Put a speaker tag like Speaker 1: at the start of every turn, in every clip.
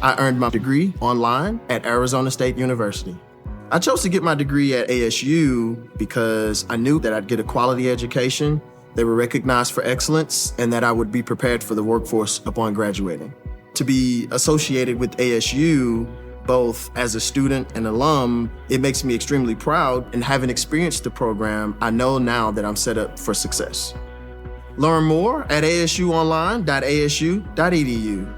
Speaker 1: I earned my degree online at Arizona State University. I chose to get my degree at ASU because I knew that I'd get a quality education, they were recognized for excellence, and that I would be prepared for the workforce upon graduating. To be associated with ASU, both as a student and alum, it makes me extremely proud, and having experienced the program, I know now that I'm set up for success. Learn more at asuonline.asu.edu.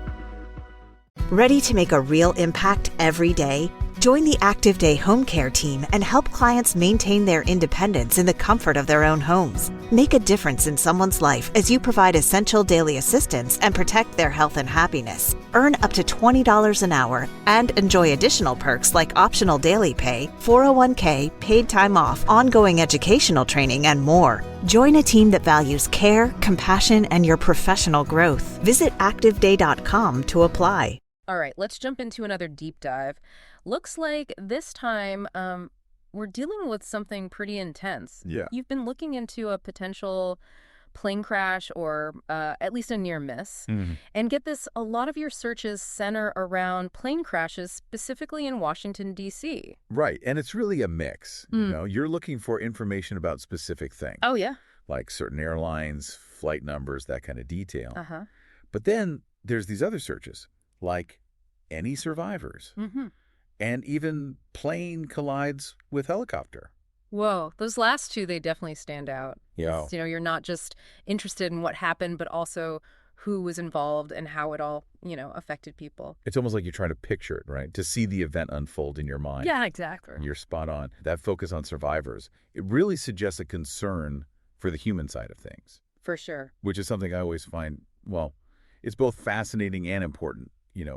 Speaker 2: Ready to make a real impact every day? Join the Active Day Home Care team and help clients maintain their independence in the comfort of their own homes. Make a difference in someone's life as you provide essential daily assistance and protect their health and happiness. Earn up to $20 an hour and enjoy additional perks like optional daily pay, 401k, paid time off, ongoing educational training, and more. Join a team that values care, compassion, and your professional growth. Visit activeday.com to apply.
Speaker 3: All right, let's jump into another deep dive. Looks like this time we're dealing with something pretty intense.
Speaker 4: Yeah.
Speaker 3: You've been looking into a potential plane crash or at least a near miss.
Speaker 4: Mm-hmm.
Speaker 3: And get this, a lot of your searches center around plane crashes, specifically in Washington, D.C.
Speaker 4: Right, and it's really a mix. You know, you're looking for information about specific things.
Speaker 3: Oh, yeah.
Speaker 4: Like certain airlines, flight numbers, that kind of detail.
Speaker 3: Uh-huh.
Speaker 4: But then there's these other searches, like any survivors.
Speaker 3: Mm-hmm.
Speaker 4: And even plane collides with helicopter.
Speaker 3: Whoa, those last two, they definitely stand out.
Speaker 4: Yeah.
Speaker 3: You know, you're not just interested in what happened, but also who was involved and how it all, affected people.
Speaker 4: It's almost like you're trying to picture it, right? To see the event unfold in your mind.
Speaker 3: Yeah, exactly.
Speaker 4: You're spot on. That focus on survivors, it really suggests a concern for the human side of things.
Speaker 3: For sure.
Speaker 4: Which is something I always find, it's both fascinating and important,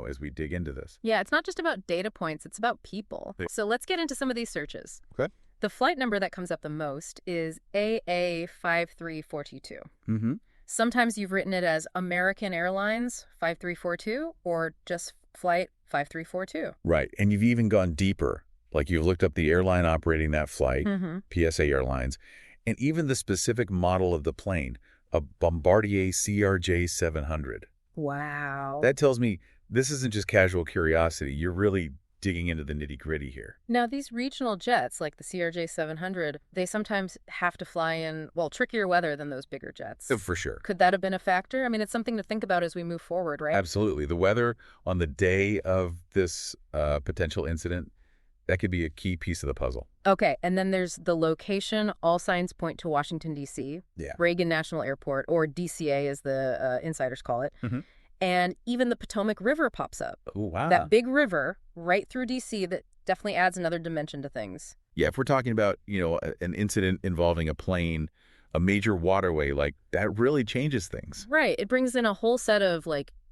Speaker 4: as we dig into this.
Speaker 3: Yeah, it's not just about data points, it's about people.
Speaker 4: Yeah.
Speaker 3: So let's get into some of these searches.
Speaker 4: Okay.
Speaker 3: The flight number that comes up the most is AA53422.
Speaker 4: Mm-hmm.
Speaker 3: Sometimes you've written it as American Airlines 5342 or just Flight 5342.
Speaker 4: Right. And you've even gone deeper. Like you've looked up the airline operating that flight,
Speaker 3: Mm-hmm.
Speaker 4: PSA Airlines, and even the specific model of the plane, a Bombardier CRJ 700.
Speaker 3: Wow.
Speaker 4: That tells me this isn't just casual curiosity. You're really digging into the nitty-gritty here.
Speaker 3: Now, these regional jets, like the CRJ 700, they sometimes have to fly in, trickier weather than those bigger jets.
Speaker 4: For sure.
Speaker 3: Could that have been a factor? I mean, it's something to think about as we move forward, right?
Speaker 4: Absolutely. The weather on the day of this potential incident, that could be a key piece of the puzzle.
Speaker 3: Okay, and then there's the location. All signs point to Washington, D.C.,
Speaker 4: Yeah.
Speaker 3: Reagan National Airport, or DCA as the insiders call it.
Speaker 4: Mm-hmm.
Speaker 3: And even the Potomac River pops up.
Speaker 4: Oh, wow.
Speaker 3: That big river right through D.C. that definitely adds another dimension to things.
Speaker 4: Yeah, if we're talking about, an incident involving a plane, a major waterway, like that really changes things.
Speaker 3: Right. It brings in a whole set of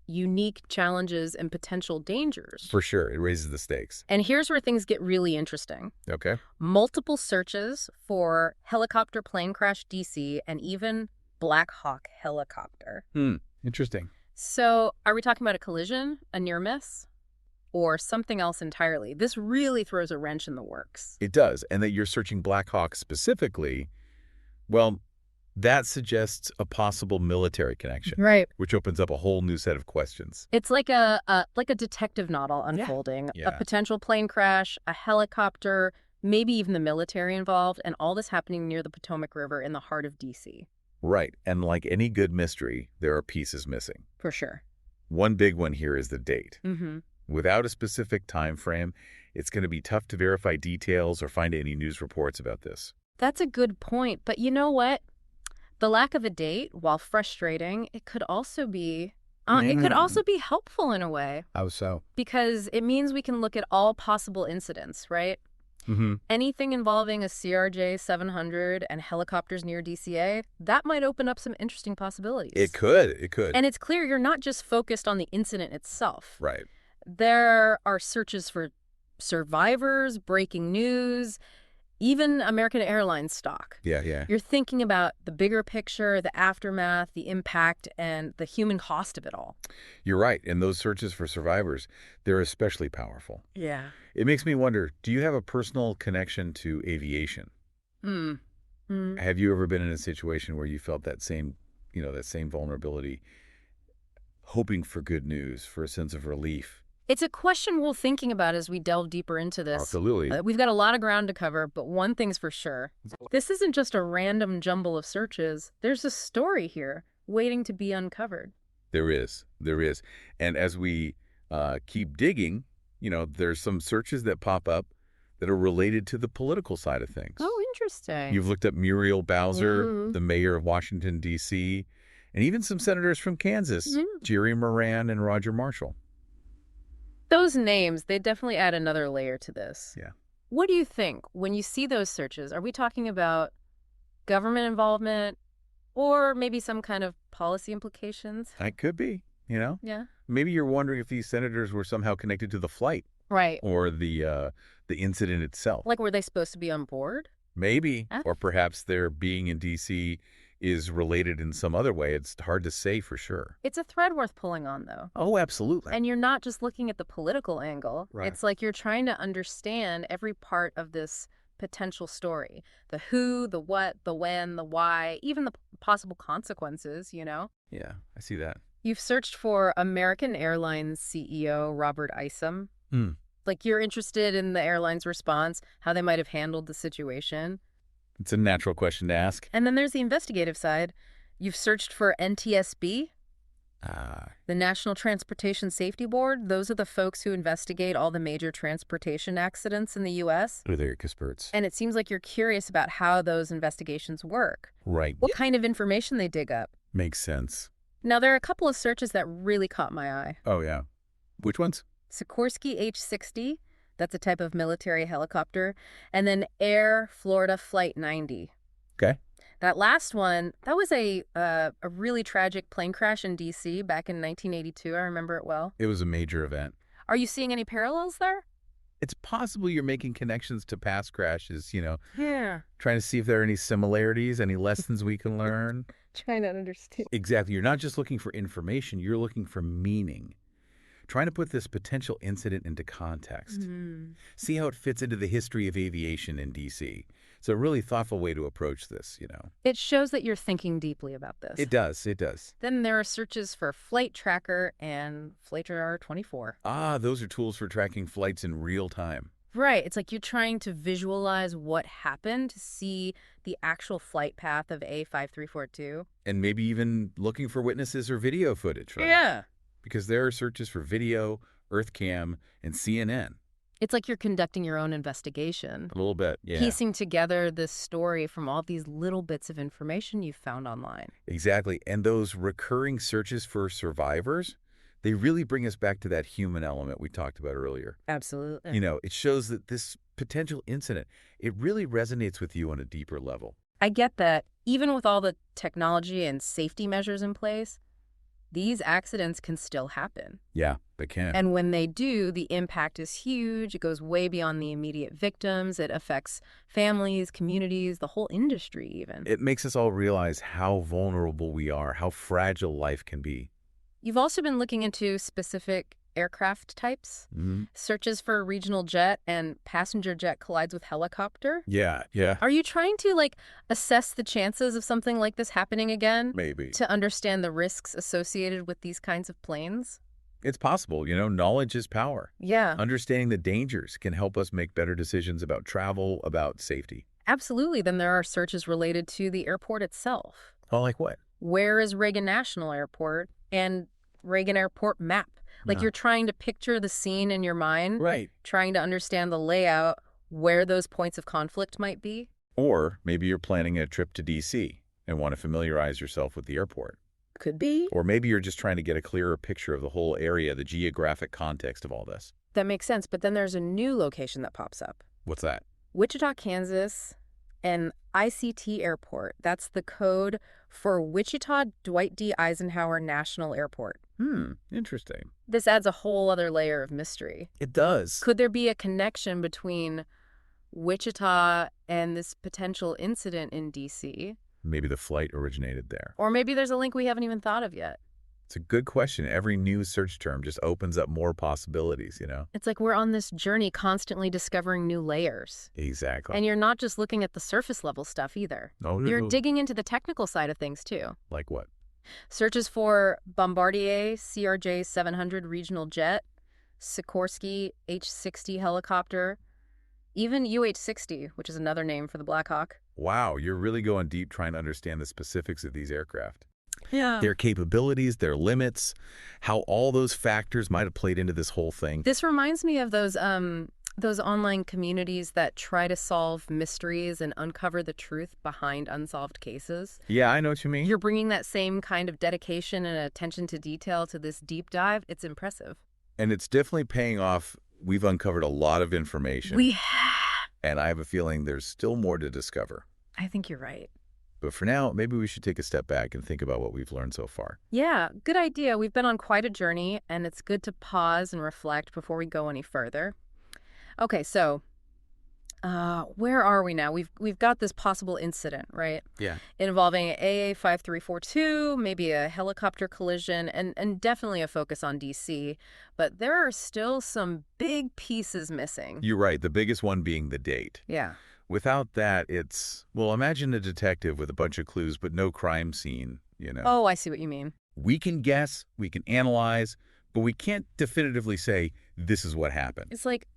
Speaker 3: unique challenges and potential dangers.
Speaker 4: For sure. It raises the stakes.
Speaker 3: And here's where things get really interesting.
Speaker 4: Okay.
Speaker 3: Multiple searches for helicopter plane crash DC and even Black Hawk helicopter.
Speaker 4: Interesting.
Speaker 3: So are we talking about a collision, a near miss, or something else entirely? This really throws a wrench in the works.
Speaker 4: It does. And that you're searching Black Hawk specifically, that suggests a possible military connection.
Speaker 3: Right.
Speaker 4: Which opens up a whole new set of questions.
Speaker 3: It's like a detective novel unfolding.
Speaker 4: Yeah.
Speaker 3: A potential plane crash, a helicopter, maybe even the military involved, and all this happening near the Potomac River in the heart of D.C.
Speaker 4: Right. And like any good mystery, there are pieces missing.
Speaker 3: For sure.
Speaker 4: One big one here is the date.
Speaker 3: Mm-hmm.
Speaker 4: Without a specific time frame, it's going to be tough to verify details or find any news reports about this.
Speaker 3: That's a good point. But you know what? The lack of a date, while frustrating, it could also be helpful in a way.
Speaker 4: How so?
Speaker 3: Because it means we can look at all possible incidents, right?
Speaker 4: Mm-hmm.
Speaker 3: Anything involving a CRJ 700 and helicopters near DCA, that might open up some interesting possibilities.
Speaker 4: It could.
Speaker 3: And it's clear you're not just focused on the incident itself.
Speaker 4: Right.
Speaker 3: There are searches for survivors, breaking news, even American Airlines stock.
Speaker 4: Yeah.
Speaker 3: You're thinking about the bigger picture, the aftermath, the impact, and the human cost of it all.
Speaker 4: You're right. And those searches for survivors, they're especially powerful.
Speaker 3: Yeah.
Speaker 4: It makes me wonder, do you have a personal connection to aviation? Have you ever been in a situation where you felt that same vulnerability, hoping for good news, for a sense of relief,
Speaker 3: It's a question we're thinking about as we delve deeper into this.
Speaker 4: Absolutely.
Speaker 3: We've got a lot of ground to cover, but one thing's for sure. This isn't just a random jumble of searches. There's a story here waiting to be uncovered.
Speaker 4: There is. There is. And as we keep digging, there's some searches that pop up that are related to the political side of things.
Speaker 3: Oh, interesting.
Speaker 4: You've looked up Muriel Bowser, the mayor of Washington, D.C., and even some senators from Kansas, Jerry Moran and Roger Marshall.
Speaker 3: Those names, they definitely add another layer to this.
Speaker 4: Yeah.
Speaker 3: What do you think when you see those searches? Are we talking about government involvement or maybe some kind of policy implications?
Speaker 4: That could be,
Speaker 3: Yeah.
Speaker 4: Maybe you're wondering if these senators were somehow connected to the flight.
Speaker 3: Right.
Speaker 4: Or the incident itself.
Speaker 3: Like, were they supposed to be on board?
Speaker 4: Maybe. Or perhaps their being in D.C. is related in some other way. It's hard to say for sure.
Speaker 3: It's a thread worth pulling on, though.
Speaker 4: Oh, absolutely.
Speaker 3: And you're not just looking at the political angle.
Speaker 4: Right.
Speaker 3: It's like you're trying to understand every part of this potential story. The who, the what, the when, the why, even the possible consequences,
Speaker 4: Yeah, I see that.
Speaker 3: You've searched for American Airlines CEO Robert Isom. Like, you're interested in the airline's response, how they might have handled the situation.
Speaker 4: It's a natural question to ask.
Speaker 3: And then there's the investigative side. You've searched for NTSB, the National Transportation Safety Board. Those are the folks who investigate all the major transportation accidents in the U.S.
Speaker 4: Oh, they're experts.
Speaker 3: And it seems like you're curious about how those investigations work.
Speaker 4: Right.
Speaker 3: What kind of information they dig up.
Speaker 4: Makes sense.
Speaker 3: Now, there are a couple of searches that really caught my eye.
Speaker 4: Oh, yeah. Which ones?
Speaker 3: Sikorsky H-60, that's a type of military helicopter, and then Air Florida Flight 90.
Speaker 4: Okay.
Speaker 3: That last one, that was a really tragic plane crash in D.C. back in 1982. I remember it well.
Speaker 4: It was a major event.
Speaker 3: Are you seeing any parallels there?
Speaker 4: It's possible you're making connections to past crashes,
Speaker 3: Yeah.
Speaker 4: trying to see if there are any similarities, any lessons we can learn.
Speaker 3: Trying to understand.
Speaker 4: Exactly. You're not just looking for information, you're looking for meaning. Trying to put this potential incident into context. See how it fits into the history of aviation in D.C. It's a really thoughtful way to approach this,
Speaker 3: It shows that you're thinking deeply about this.
Speaker 4: It does. It does.
Speaker 3: Then there are searches for Flight Tracker and Flight Radar 24.
Speaker 4: Ah, those are tools for tracking flights in real time.
Speaker 3: Right. It's like you're trying to visualize what happened to see the actual flight path of A5342.
Speaker 4: And maybe even looking for witnesses or video footage, right?
Speaker 3: Yeah.
Speaker 4: Because there are searches for video, EarthCam, and CNN.
Speaker 3: It's like you're conducting your own investigation.
Speaker 4: A little bit, yeah.
Speaker 3: Piecing together this story from all these little bits of information you've found online.
Speaker 4: Exactly. And those recurring searches for survivors, they really bring us back to that human element we talked about earlier.
Speaker 3: Absolutely.
Speaker 4: It shows that this potential incident, it really resonates with you on a deeper level.
Speaker 3: I get that. Even with all the technology and safety measures in place, these accidents can still happen.
Speaker 4: Yeah, they can.
Speaker 3: And when they do, the impact is huge. It goes way beyond the immediate victims. It affects families, communities, the whole industry even.
Speaker 4: It makes us all realize how vulnerable we are, how fragile life can be.
Speaker 3: You've also been looking into specific aircraft types, searches for regional jet and passenger jet collides with helicopter.
Speaker 4: Yeah.
Speaker 3: Are you trying to assess the chances of something like this happening again?
Speaker 4: Maybe.
Speaker 3: To understand the risks associated with these kinds of planes?
Speaker 4: It's possible. Knowledge is power.
Speaker 3: Yeah.
Speaker 4: Understanding the dangers can help us make better decisions about travel, about safety.
Speaker 3: Absolutely. Then there are searches related to the airport itself.
Speaker 4: Oh, like what?
Speaker 3: Where is Reagan National Airport and Reagan Airport map? You're trying to picture the scene in your mind.
Speaker 4: Right.
Speaker 3: Trying to understand the layout, where those points of conflict might be.
Speaker 4: Or maybe you're planning a trip to D.C. and want to familiarize yourself with the airport.
Speaker 3: Could be.
Speaker 4: Or maybe you're just trying to get a clearer picture of the whole area, the geographic context of all this.
Speaker 3: That makes sense. But then there's a new location that pops up.
Speaker 4: What's that?
Speaker 3: Wichita, Kansas, and ICT Airport. That's the code for Wichita Dwight D. Eisenhower National Airport.
Speaker 4: Interesting.
Speaker 3: This adds a whole other layer of mystery.
Speaker 4: It does.
Speaker 3: Could there be a connection between Wichita and this potential incident in D.C.?
Speaker 4: Maybe the flight originated there.
Speaker 3: Or maybe there's a link we haven't even thought of yet.
Speaker 4: It's a good question. Every new search term just opens up more possibilities,
Speaker 3: It's like we're on this journey constantly discovering new layers.
Speaker 4: Exactly.
Speaker 3: And you're not just looking at the surface level stuff either.
Speaker 4: No,
Speaker 3: You're digging into the technical side of things too.
Speaker 4: Like what?
Speaker 3: Searches for Bombardier CRJ 700 regional jet, Sikorsky H-60 helicopter, even UH-60, which is another name for the Black Hawk.
Speaker 4: Wow, you're really going deep trying to understand the specifics of these aircraft.
Speaker 3: Yeah.
Speaker 4: Their capabilities, their limits, how all those factors might have played into this whole thing.
Speaker 3: This reminds me of those online communities that try to solve mysteries and uncover the truth behind unsolved cases.
Speaker 4: Yeah, I know what you mean.
Speaker 3: You're bringing that same kind of dedication and attention to detail to this deep dive. It's impressive.
Speaker 4: And it's definitely paying off. We've uncovered a lot of information.
Speaker 3: We have.
Speaker 4: And I have a feeling there's still more to discover.
Speaker 3: I think you're right.
Speaker 4: But for now, maybe we should take a step back and think about what we've learned so far.
Speaker 3: Yeah, good idea. We've been on quite a journey, and it's good to pause and reflect before we go any further. Okay, so where are we now? We've got this possible incident, right?
Speaker 4: Yeah.
Speaker 3: Involving AA5342, maybe a helicopter collision, and definitely a focus on DC. But there are still some big pieces missing.
Speaker 4: You're right, the biggest one being the date.
Speaker 3: Yeah.
Speaker 4: Without that, well, imagine a detective with a bunch of clues but no crime scene,
Speaker 3: Oh, I see what you mean.
Speaker 4: We can guess, we can analyze, but we can't definitively say this is what happened.
Speaker 3: It's like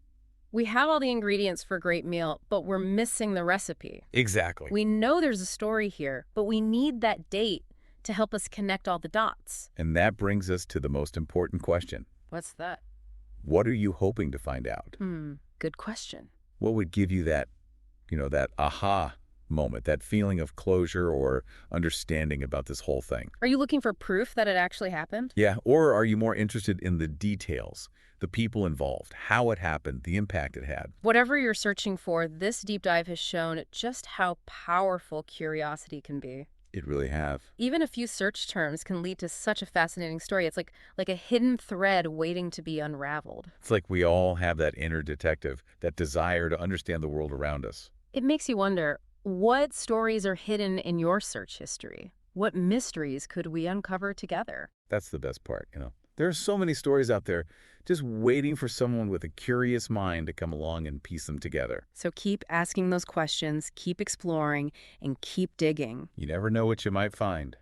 Speaker 3: we have all the ingredients for a great meal, but we're missing the recipe.
Speaker 4: Exactly.
Speaker 3: We know there's a story here, but we need that date to help us connect all the dots.
Speaker 4: And that brings us to the most important question.
Speaker 3: What's that?
Speaker 4: What are you hoping to find out?
Speaker 3: Good question.
Speaker 4: What would give you that aha moment, that feeling of closure or understanding about this whole thing?
Speaker 3: Are you looking for proof that it actually happened?
Speaker 4: Yeah, or are you more interested in the details, the people involved, how it happened, the impact it had?
Speaker 3: Whatever you're searching for, this deep dive has shown just how powerful curiosity can be.
Speaker 4: It really have.
Speaker 3: Even a few search terms can lead to such a fascinating story. It's like a hidden thread waiting to be unraveled.
Speaker 4: It's like we all have that inner detective, that desire to understand the world around us.
Speaker 3: It makes you wonder, what stories are hidden in your search history? What mysteries could we uncover together?
Speaker 4: That's the best part, There are so many stories out there just waiting for someone with a curious mind to come along and piece them together.
Speaker 3: So keep asking those questions, keep exploring, and keep digging.
Speaker 4: You never know what you might find.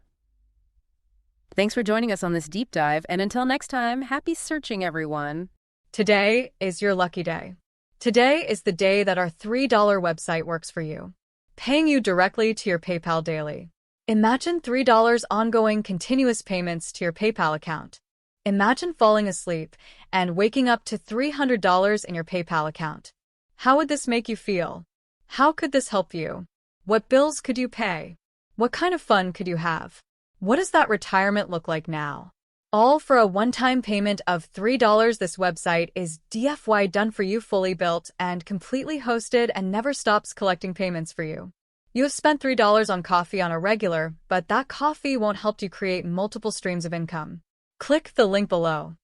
Speaker 3: Thanks for joining us on this deep dive, and until next time, happy searching, everyone.
Speaker 5: Today is your lucky day. Today is the day that our $3 website works for you, paying you directly to your PayPal daily. Imagine $3 ongoing continuous payments to your PayPal account. Imagine falling asleep and waking up to $300 in your PayPal account. How would this make you feel? How could this help you? What bills could you pay? What kind of fun could you have? What does that retirement look like now? All for a one-time payment of $3. This website is DFY done for you, fully built and completely hosted, and never stops collecting payments for you. You have spent $3 on coffee on a regular, but that coffee won't help you create multiple streams of income. Click the link below.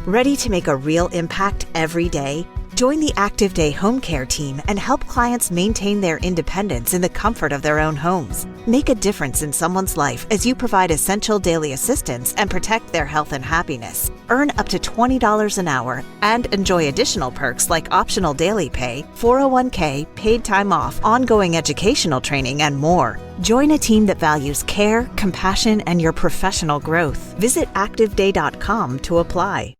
Speaker 2: Ready to make a real impact every day? Join the Active Day Home Care team and help clients maintain their independence in the comfort of their own homes. Make a difference in someone's life as you provide essential daily assistance and protect their health and happiness. Earn up to $20 an hour and enjoy additional perks like optional daily pay, 401k, paid time off, ongoing educational training, and more. Join a team that values care, compassion, and your professional growth. Visit activeday.com to apply.